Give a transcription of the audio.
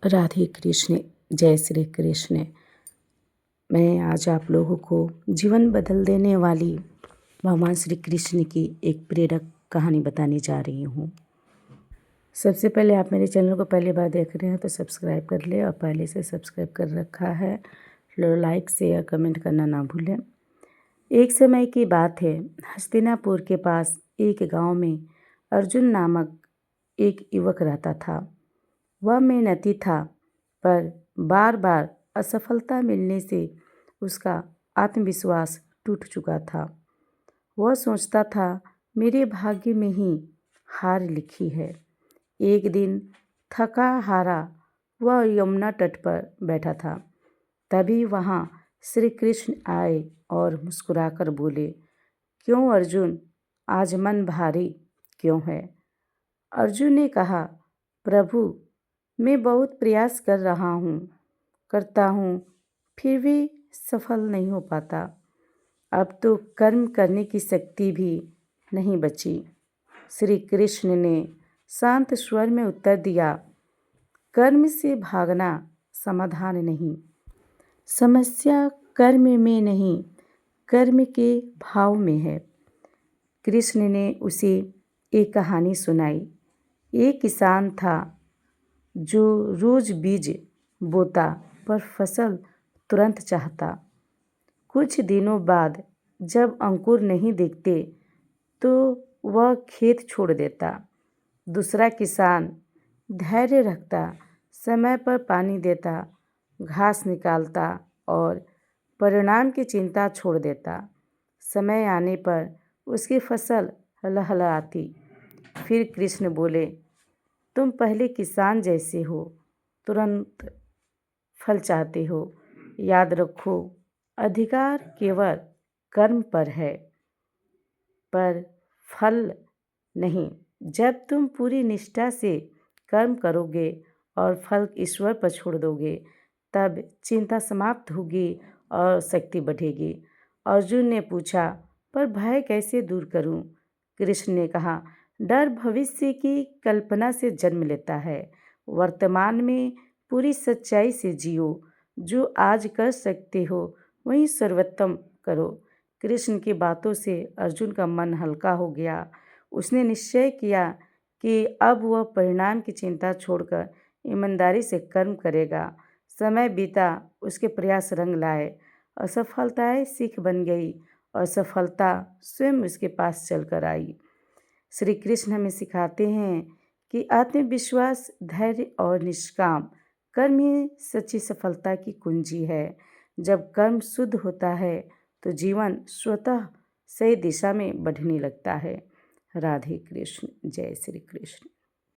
राधे कृष्ण, जय श्री कृष्ण। मैं आज आप लोगों को जीवन बदल देने वाली भगवान श्री कृष्ण की एक प्रेरक कहानी बताने जा रही हूँ। सबसे पहले आप मेरे चैनल को पहली बार देख रहे हैं तो सब्सक्राइब कर ले, और पहले से सब्सक्राइब कर रखा है लाइक शेयर कमेंट करना ना भूलें। एक समय की बात है, हस्तिनापुर के पास एक गांव में अर्जुन नामक एक युवक रहता था। वह मेहनती था, पर बार बार असफलता मिलने से उसका आत्मविश्वास टूट चुका था। वह सोचता था, मेरे भाग्य में ही हार लिखी है। एक दिन थका हारा वह यमुना तट पर बैठा था। तभी वहाँ श्री कृष्ण आए और मुस्कुराकर बोले, क्यों अर्जुन, आज मन भारी क्यों है? अर्जुन ने कहा, प्रभु, मैं बहुत प्रयास करता हूँ, फिर भी सफल नहीं हो पाता। अब तो कर्म करने की शक्ति भी नहीं बची। श्री कृष्ण ने शांत स्वर में उत्तर दिया, कर्म से भागना समाधान नहीं। समस्या कर्म में नहीं, कर्म के भाव में है। कृष्ण ने उसे एक कहानी सुनाई। एक किसान था जो रोज बीज बोता पर फसल तुरंत चाहता। कुछ दिनों बाद जब अंकुर नहीं दिखते तो वह खेत छोड़ देता। दूसरा किसान धैर्य रखता, समय पर पानी देता, घास निकालता और परिणाम की चिंता छोड़ देता। समय आने पर उसकी फसल लहलहाती। फिर कृष्ण बोले, तुम पहले किसान जैसे हो, तुरंत फल चाहते हो। याद रखो, अधिकार केवल कर्म पर है, पर फल नहीं। जब तुम पूरी निष्ठा से कर्म करोगे और फल ईश्वर पर छोड़ दोगे, तब चिंता समाप्त होगी और शक्ति बढ़ेगी। अर्जुन ने पूछा, पर भय कैसे दूर करूं? कृष्ण ने कहा, डर भविष्य की कल्पना से जन्म लेता है। वर्तमान में पूरी सच्चाई से जियो। जो आज कर सकते हो वही सर्वोत्तम करो। कृष्ण की बातों से अर्जुन का मन हल्का हो गया। उसने निश्चय किया कि अब वह परिणाम की चिंता छोड़कर ईमानदारी से कर्म करेगा। समय बीता, उसके प्रयास रंग लाए। असफलताएं सीख बन गई और सफलता स्वयं उसके पास चलकर आई। श्री कृष्ण हमें सिखाते हैं कि आत्मविश्वास, धैर्य और निष्काम कर्म ही सच्ची सफलता की कुंजी है। जब कर्म शुद्ध होता है तो जीवन स्वतः सही दिशा में बढ़ने लगता है। राधे कृष्ण, जय श्री कृष्ण।